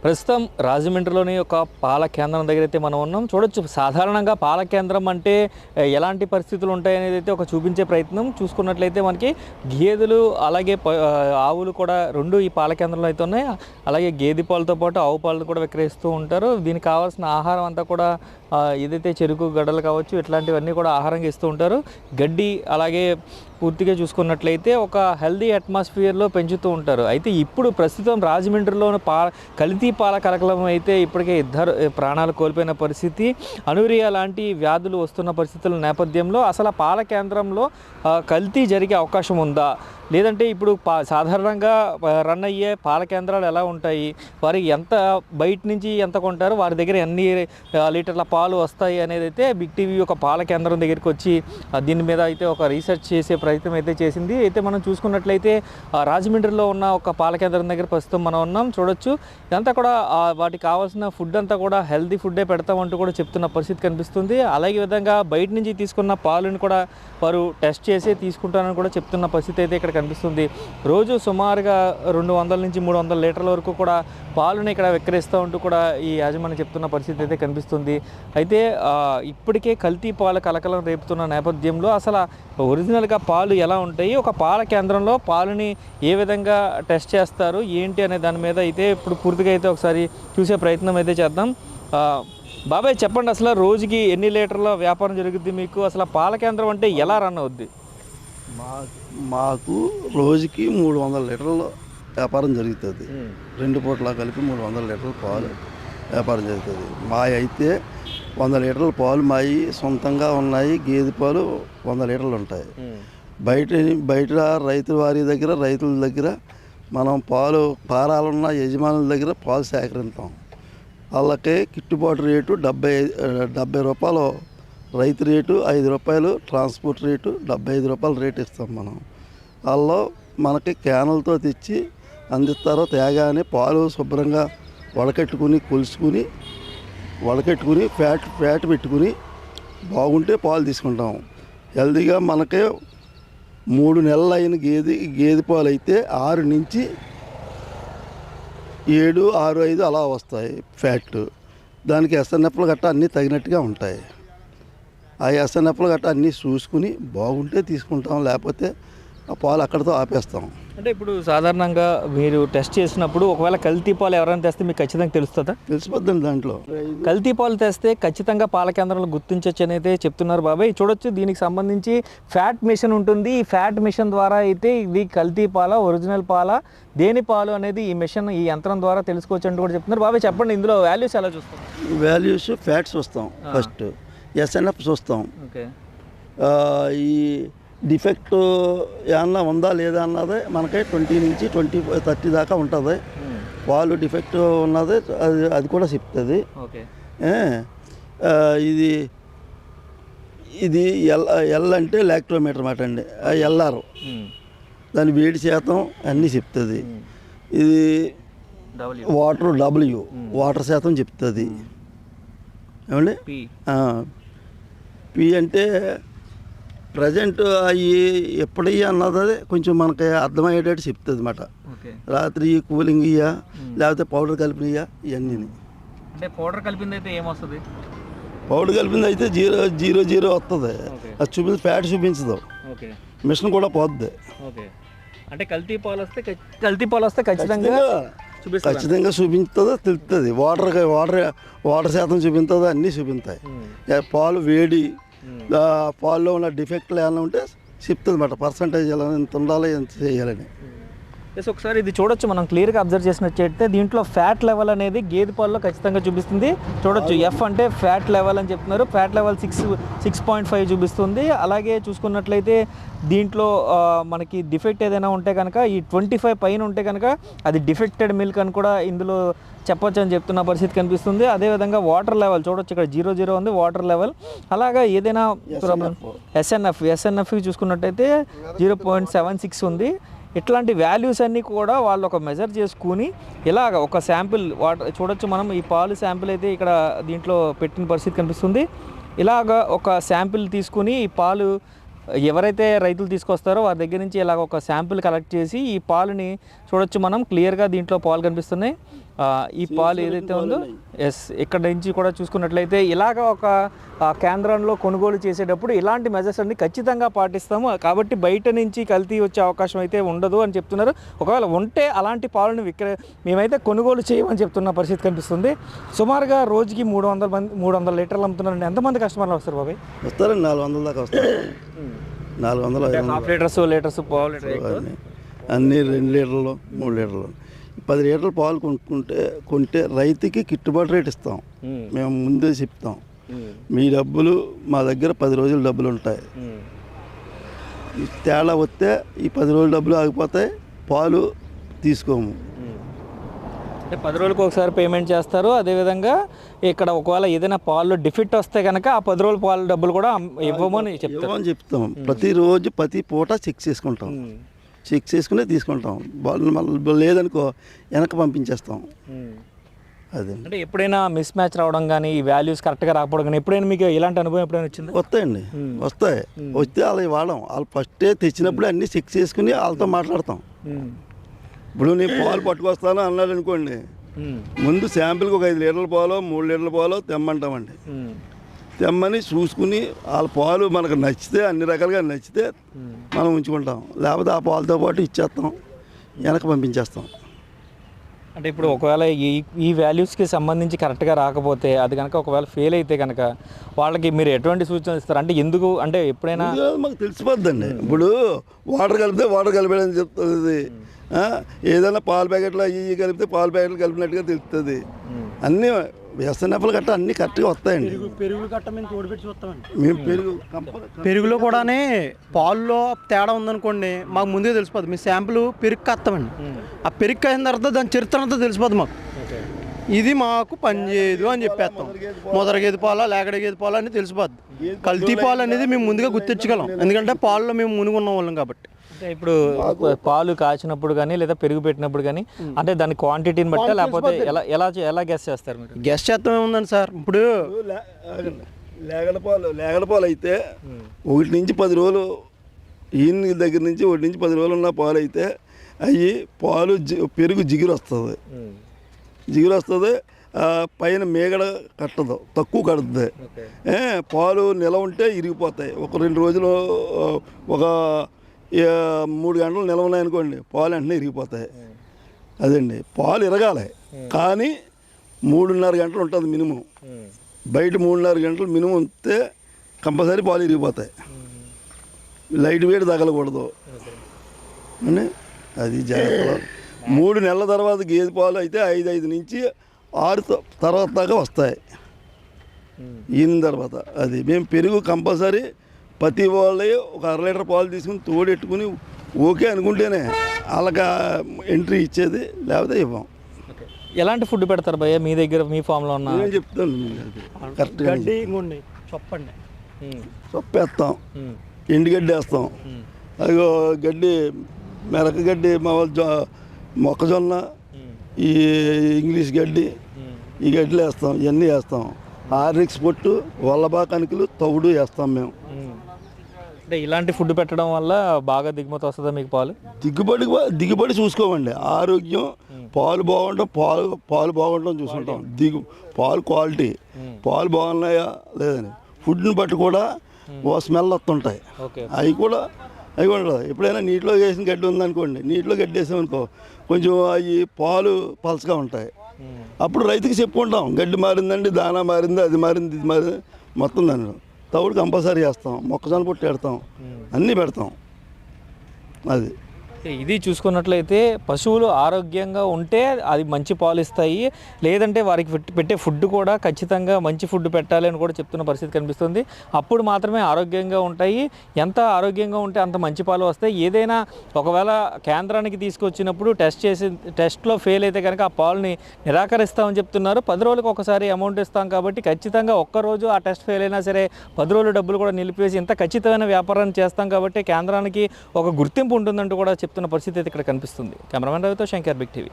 ప్రస్తుతం రాజమండ్రిలోని ఒక పాల కేంద్రం దగ్గర అయితే మనం ఉన్నాం. చూడొచ్చు, సాధారణంగా పాల కేంద్రం అంటే ఎలాంటి పరిస్థితులు ఉంటాయనేది అయితే ఒక చూపించే ప్రయత్నం. చూసుకున్నట్లయితే మనకి గేదెలు అలాగే ఆవులు కూడా రెండు ఈ పాల కేంద్రంలో అయితే ఉన్నాయి. అలాగే గేదె పాలతో పాటు ఆవు పాలను కూడా విక్రయిస్తూ ఉంటారు. దీనికి కావాల్సిన ఆహారం అంతా కూడా ఏదైతే చెరుకు గడ్డలు కావచ్చు ఇట్లాంటివన్నీ కూడా ఆహారంగా ఇస్తూ ఉంటారు. గడ్డి అలాగే పూర్తిగా చూసుకున్నట్లయితే ఒక హెల్దీ అట్మాస్ఫియర్లో పెంచుతూ ఉంటారు. అయితే ఇప్పుడు ప్రస్తుతం రాజమండ్రిలోని కల్తీ పాల కలకలం అయితే ఇప్పటికే ఇద్దరు ప్రాణాలు కోల్పోయిన పరిస్థితి, అనూరియా లాంటి వ్యాధులు వస్తున్న పరిస్థితుల నేపథ్యంలో అసలు పాల కేంద్రంలో కల్తీ జరిగే అవకాశం ఉందా, లేదంటే ఇప్పుడు సాధారణంగా రన్ అయ్యే పాల కేంద్రాలు ఎలా ఉంటాయి, వారికి ఎంత బయట నుంచి ఎంత కొంటారు, వారి దగ్గర ఎన్ని లీటర్ల పాలు వస్తాయి అనేది అయితే బిగ్ టీవీ ఒక పాల కేంద్రం దగ్గరికి వచ్చి దీని మీద అయితే ఒక రీసెర్చ్ చేసే ప్రయత్నం అయితే చేసింది. అయితే మనం చూసుకున్నట్లయితే రాజమండ్రిలో ఉన్న ఒక పాల కేంద్రం దగ్గర ప్రస్తుతం మనం ఉన్నాం. చూడొచ్చు, ఇదంతా కూడా వాటికి కావాల్సిన ఫుడ్ అంతా కూడా హెల్తీ ఫుడ్డే పెడతామంటూ కూడా చెప్తున్న పరిస్థితి కనిపిస్తుంది. అలాగే విధంగా బయట నుంచి తీసుకున్న పాలను కూడా వారు టెస్ట్ చేసి తీసుకుంటారని కూడా చెప్తున్న పరిస్థితి అయితే ఇక్కడ కనిపిస్తుంది. రోజు సుమారుగా 200 నుంచి 300 లీటర్ల వరకు కూడా పాలను ఇక్కడ విక్రయిస్తూ ఉంటూ కూడా ఈ యాజమాన్యం చెప్తున్న పరిస్థితి అయితే కనిపిస్తుంది. అయితే ఇప్పటికే కల్తీ పాల కలకలం రేపుతున్న నేపథ్యంలో అసలు ఒరిజినల్గా పాలు ఎలా ఉంటాయి, ఒక పాల కేంద్రంలో పాలని ఏ విధంగా టెస్ట్ చేస్తారు ఏంటి అనే దాని మీద అయితే ఇప్పుడు పూర్తిగా అయితే ఒకసారి చూసే ప్రయత్నం అయితే చేద్దాం. బాబాయ్, చెప్పండి, అసలు రోజుకి ఎన్ని లీటర్ల వ్యాపారం జరుగుద్ది మీకు? అసలు పాల కేంద్రం అంటే ఎలా రన్ అవుద్ది? మాకు రోజుకి 300 లీటర్ల వ్యాపారం జరుగుతుంది. 2 పూటలా కలిపి 300 లీటర్ల పాలు వ్యాపారం జరుగుతుంది. మావి అయితే 100 లీటర్ల పాలు మావి సొంతంగా ఉన్నాయి. గేదె పాలు 100 లీటర్లు ఉంటాయి. బయట రైతుల దగ్గర మనం పాలు పారాలున్న యజమానుల దగ్గర పాలు సేకరిస్తాం. వాళ్ళకి గిట్టుబాటు రేటు 70 రూపాయలు రైతు రేటు, 5 రూపాయలు ట్రాన్స్పోర్ట్ రేటు, 75 రూపాయల రేటు ఇస్తాం మనం. వాళ్ళు మనకి క్యానులతో తెచ్చి అందిస్తారు. తేగానే పాలు శుభ్రంగా వడకట్టుకుని కొలుసుకుని ఫ్యాట్ పెట్టుకుని బాగుంటే పాలు తీసుకుంటాం. హెల్దీగా మనకి 3 నెలలు అయిన గేదె పాలు అయితే 6 నుంచి 7, 6, 5 అలా వస్తాయి ఫ్యాట్. దానికి ఎస్ఎన్ఎఫ్లు గట్రా అన్నీ తగినట్టుగా ఉంటాయి. ఆ ఎస్ఎన్ఎఫ్లు గట్రా అన్నీ చూసుకుని బాగుంటే తీసుకుంటాం, లేకపోతే ఆ పాలు అక్కడితో ఆపేస్తాం. అంటే ఇప్పుడు సాధారణంగా మీరు టెస్ట్ చేసినప్పుడు ఒకవేళ కల్తీ పాలు ఎవరైనా తెస్తే మీకు ఖచ్చితంగా తెలుస్తుందా? తెలిసిపోద్దండి. దాంట్లో కల్తీ పాలు తెస్తే ఖచ్చితంగా పాల కేంద్రంలో గుర్తించవచ్చు అని అయితే చెప్తున్నారు బాబాయ్. చూడొచ్చు, దీనికి సంబంధించి ఫ్యాట్ మిషన్ ఉంటుంది. ఈ ఫ్యాట్ మిషన్ ద్వారా అయితే ఇది కల్తీ పాల ఒరిజినల్ పాల దేని పాలు అనేది ఈ మిషన్ ఈ యంత్రం ద్వారా తెలుసుకోవచ్చు అంటూ కూడా చెప్తున్నారు. బాబాయ్, చెప్పండి, ఇందులో వాల్యూస్ ఎలా చూస్తాం? వాల్యూస్ ఫ్యాట్స్ చూస్తాం, ఫస్ట్ ఎస్ఎన్ఎఫ్ చూస్తాం. ఓకే, ఈ డిఫెక్ట్ ఏమన్నా ఉందా లేదా అన్నది మనకి 20 నుంచి 30 దాకా ఉంటుంది. పాలు డిఫెక్ట్ ఉన్నది అది కూడా చెప్తుంది. ఓకే, ఇది ఎల్ అంటే లాక్టోమీటర్ మాట అండి. ఎల్ఆర్ దాని వేడి శాతం అన్నీ చెప్తుంది. ఇది వాటర్ శాతం చెప్తుంది. ఏమండి, పి అంటే ప్రజెంట్ అవి ఎప్పుడు అన్నది కొంచెం మనకి అర్థమయ్యేటట్టు చెప్తుంది అన్నమాట. రాత్రి కూలింగ్ ఇయ్యా లేకపోతే పౌడర్ కలిపినయ్యా ఇవన్నీ. అంటే పౌడర్ కలిపింది అయితే ఏమొస్తుంది? పౌడర్ కలిపింది అయితే 0.00 వస్తుంది. అది ఫ్యాట్ చూపించదు. మిషన్ కూడా పోద్ది. అంటే కల్తీ పాలు వస్తే ఖచ్చితంగా చూపించుతుందో తెలుస్తుంది. వాటర్ శాతం చూపించదో అన్నీ చూపిస్తాయి. పాలు వేడి, పాల్లో ఉన్న డిఫెక్ట్లు ఏమైనా ఉంటే చెప్తుంది అన్నమాట. పర్సంటేజ్ ఎలా ఎంత ఉండాలి, ఎంత చేయాలని. ఒకసారి ఇది చూడొచ్చు, మనం క్లియర్గా అబ్జర్వ్ చేసినట్టయితే దీంట్లో ఫ్యాట్ లెవెల్ అనేది గేదె పాల్లో ఖచ్చితంగా చూపిస్తుంది. చూడొచ్చు, ఎఫ్ అంటే ఫ్యాట్ లెవెల్ అని చెప్తున్నారు. ఫ్యాట్ లెవెల్ 6.5 చూపిస్తుంది. అలాగే చూసుకున్నట్లయితే దీంట్లో మనకి డిఫెక్ట్ ఏదైనా ఉంటే కనుక ఈ 25 పైన ఉంటే కనుక అది డిఫెక్టెడ్ మిల్క్ అని కూడా ఇందులో చెప్పొచ్చు అని చెప్తున్న పరిస్థితి కనిపిస్తుంది. అదేవిధంగా వాటర్ లెవెల్ చూడొచ్చు, ఇక్కడ 0.0 ఉంది వాటర్ లెవెల్. అలాగా ఏదైనా ఎస్ఎన్ఎఫ్ చూసుకున్నట్టయితే 0.76 ఉంది. ఇట్లాంటి వాల్యూస్ అన్నీ కూడా వాళ్ళు ఒక మెజర్ చేసుకుని ఇలాగ ఒక శాంపిల్ వాటర్ చూడొచ్చు మనం. ఈ పాలు శాంపిల్ అయితే ఇక్కడ దీంట్లో పెట్టిన పరిస్థితి కనిపిస్తుంది. ఇలాగ ఒక శాంపిల్ తీసుకుని ఈ పాలు ఎవరైతే రైతులు తీసుకొస్తారో వారి దగ్గర నుంచి ఇలాగ ఒక శాంపిల్ కలెక్ట్ చేసి ఈ పాలని చూడొచ్చు మనం. క్లియర్గా దీంట్లో పాలు కనిపిస్తున్నాయి. ఈ పాలు ఏదైతే ఉందో ఎస్ ఇక్కడ నుంచి కూడా చూసుకున్నట్లయితే ఇలాగ ఒక కేంద్రంలో కొనుగోలు చేసేటప్పుడు ఇలాంటి మెజర్స్ అన్ని ఖచ్చితంగా పాటిస్తాము, కాబట్టి బయట నుంచి కల్తీ వచ్చే అవకాశం అయితే ఉండదు అని చెప్తున్నారు. ఒకవేళ ఉంటే అలాంటి పాలను మేమైతే కొనుగోలు చేయమని చెప్తున్న పరిస్థితి కనిపిస్తుంది. సుమారుగా రోజుకి 300 లీటర్లు అమ్ముతున్నారండి. ఎంతమంది కస్టమర్లు వస్తారు బాబాయ్? వస్తారండి 400 దాకా వస్తారు. 400 హాఫ్ లీటర్స్ పావు లీటర్ అన్నీ 2 లీటర్లు 3 లీటర్లు 10 లీటర్ల పాలు కొంటే రైతుకి గిట్టుబాటు రేట్ ఇస్తాం. మేము ముందే చెప్తాం, మీ డబ్బులు మా దగ్గర 10 రోజుల డబ్బులు ఉంటాయి. తేడా వస్తే ఈ 10 రోజుల డబ్బులు ఆగిపోతాయి, పాలు తీసుకోము. అంటే 10 రోజులకు ఒకసారి పేమెంట్ చేస్తారు. అదేవిధంగా ఇక్కడ ఒకవేళ ఏదైనా పాలు డిఫిట్ వస్తే కనుక ఆ 10 రోజుల పాలు డబ్బులు కూడా ఇవ్వమని చెప్తాం. ప్రతిరోజు ప్రతి పూట చెక్ చేసుకుంటాం, చెక్ చేసుకునే తీసుకుంటాం. మళ్ళీ లేదనుకో వెనక్కి పంపించేస్తాం. అదే అంటే ఎప్పుడైనా మిస్ మ్యాచ్ రావడం కానీ ఈ వాల్యూస్ కరెక్ట్గా రాకపోవడం కానీ ఎప్పుడైనా మీకు ఇలాంటి అనుభవం ఎప్పుడైనా వచ్చింది? వస్తాయండి, వస్తాయి. వస్తే అలా వాడడం, వాళ్ళు ఫస్టే తెచ్చినప్పుడు అన్నీ చెక్ చేసుకుని వాళ్ళతో మాట్లాడతాం. ఇప్పుడు నేను పాలు పట్టుకొస్తాను అన్నాడు అనుకోండి, ముందు శాంపిల్కి ఒక 5 లీటర్ల పాలో 3 లీటర్ల పాలో తెమ్మంటామండి. తెమ్మని చూసుకుని వాళ్ళ పాలు మనకు నచ్చితే, అన్ని రకాలుగా నచ్చితే మనం ఉంచుకుంటాం, లేకపోతే ఆ పాలతో పాటు ఇచ్చేస్తాం, వెనక్కి పంపించేస్తాం. అంటే ఇప్పుడు ఒకవేళ ఈ వాల్యూస్కి సంబంధించి కరెక్ట్గా రాకపోతే అది కనుక ఒకవేళ ఫెయిల్ అయితే కనుక వాళ్ళకి మీరు ఎటువంటి సూచనలు ఇస్తారు? అంటే ఎందుకు, అంటే ఎప్పుడైనా మాకు తెలిసిపోద్దండి. ఇప్పుడు వాటర్ కలిపితే వాటర్ కలిపాడని చెప్తుంది, ఏదైనా పాల ప్యాకెట్లు అవి కలిపితే పాల ప్యాకెట్లు కలిపినట్టుగా తెలుస్తుంది. అన్నీ ఎస్ఎన్ఎఫ్లు గట్ట అన్నీ కరెక్ట్గా వస్తాయండి. పెరుగులు గట్ట మేము తోడుపెట్టి చూస్తామండి. మేము పెరుగులో కూడానే పాల్లో తేడా ఉందనుకోండి మాకు ముందే తెలిసిపోద్ది. మేము శాంపుల్ పెరుగు కత్తామండి. ఆ పెరుగు అయిన తర్వాత దాని చరిత్ర అంతా తెలిసిపోద్ది మాకు. ఇది మాకు పనిచేయదు అని చెప్పేస్తాం. మొదర గేదె పాల లేకడ గేదె పాలు అని తెలిసిపోద్ది. కల్తీ పాలు అనేది మేము ముందుగా గుర్తించగలం, ఎందుకంటే పాలలో మేము మునుగున్న వాళ్ళం కాబట్టి. అంటే ఇప్పుడు పాలు కాచినప్పుడు కానీ లేదా పెరుగు పెట్టినప్పుడు కానీ అంటే దాని క్వాంటిటీని బట్టి లేకపోతే ఎలా గెస్ చేస్తారు మీరు? గెస్ చేస్తాం ఏముందండి సార్, ఇప్పుడు లేగడ పాలు అయితే 1 నుంచి 10 రోజులు ఈయన దగ్గర నుంచి 1 నుంచి 10 రోజులు ఉన్న పాలు అయితే అవి పాలు పెరుగు జిగురు వస్తుంది, పైన మేగడ కట్టదు, తక్కువ కడుతుంది. పాలు నిలవ ఉంటే ఇరిగిపోతాయి. ఒక 2 రోజులు ఒక 3 గంటలు నిలవ ఉన్నాయనుకోండి, పాలు వెంటనే ఇరిగిపోతాయి. అదండి, పాలు ఇరగాలి కానీ 3.5 గంటలు ఉంటుంది మినిమం. బయట 3.5 గంటలు మినిమం ఉంటే కంపల్సరీ పాలు ఇరిగిపోతాయి. లైట్ వేడి తగలకూడదు అని అది జాగ్రత్తలో. 3 నెలల తర్వాత గేదె పాలు అయితే 5 నుంచి 6 తర్వాత దాకా వస్తాయి. ఈయన తర్వాత అది మేము పెరుగు కంపల్సరీ ప్రతి వాళ్ళే ఒక 1/2 లీటర్ పాలు తీసుకుని తోడెట్టుకుని ఓకే అనుకుంటేనే వాళ్ళకి ఎంట్రీ ఇచ్చేది, లేకపోతే ఇవ్వం. ఎలాంటి ఫుడ్ పెడతారు భయ్య మీ దగ్గర, మీ ఫామ్లో ఉన్న? నేను చెప్తాను కరెక్ట్గా. చొప్పండి, చొప్పేస్తాం, ఎండుగడ్డి వేస్తాం, అదిగో గడ్డి మెరక గడ్డి, మొక్కజొన్న, ఈ ఇంగ్లీష్ గడ్డి, ఈ గడ్డిలు వేస్తాం, ఇవన్నీ వేస్తాం. హార్లిక్స్ పొట్టు, వల్లబా కణికలు, తవుడు వేస్తాం మేము. అంటే ఇలాంటి ఫుడ్ పెట్టడం వల్ల బాగా దిగుమతి వస్తుందా మీకు పాలు? దిగుబడి చూసుకోమండి. ఆరోగ్యం, పాలు బాగుంటాం, పాలు బాగుంటాం చూసుకుంటాం. పాలు క్వాలిటీ, పాలు బాగున్నాయా లేదని ఫుడ్ని బట్టి కూడా ఓ స్మెల్ వస్తుంటాయి. అవి కూడా ఎప్పుడైనా నీటిలో వేసిన గడ్డి ఉందనుకోండి, నీటిలో గడ్డి వేసామనుకో కొంచెం అవి పాలు పలసగా ఉంటాయి. అప్పుడు రైతుకి చెప్పుకుంటాం, గడ్డి మారిందండి, దానా మారింది, అది మారింది, ఇది మారింది, మొత్తం దాన్ని తవుడు కంపల్సరీ వేస్తాం, మొక్కజొన్న పొట్టు పెడతాం, అన్నీ పెడతాం. అది ఇది చూసుకున్నట్లయితే పశువులు ఆరోగ్యంగా ఉంటే అది మంచి పాలు ఇస్తాయి, లేదంటే వారికి పెట్టే ఫుడ్ కూడా ఖచ్చితంగా మంచి ఫుడ్ పెట్టాలి అని కూడా చెప్తున్న పరిస్థితి కనిపిస్తుంది. అప్పుడు మాత్రమే ఆరోగ్యంగా ఉంటాయి. ఎంత ఆరోగ్యంగా ఉంటే అంత మంచి పాలు వస్తాయి. ఏదైనా ఒకవేళ కేంద్రానికి తీసుకొచ్చినప్పుడు టెస్ట్లో ఫెయిల్ అయితే కనుక ఆ పాలుని నిరాకరిస్తామని చెప్తున్నారు. 10 రోజులకు ఒకసారి అమౌంట్ ఇస్తాం కాబట్టి ఖచ్చితంగా ఒక్కరోజు ఆ టెస్ట్ ఫెయిల్ అయినా సరే 10 రోజులు డబ్బులు కూడా నిలిపివేసి ఇంత ఖచ్చితమైన వ్యాపారాన్ని చేస్తాం కాబట్టి కేంద్రానికి ఒక గుర్తింపు ఉంటుందంటూ కూడా చెప్తున్న పరిస్థితి అయితే ఇక్కడ కనిపిస్తుంది. కెమెరామెన్ రవితో శంకర్, బిగ్ టీవీ.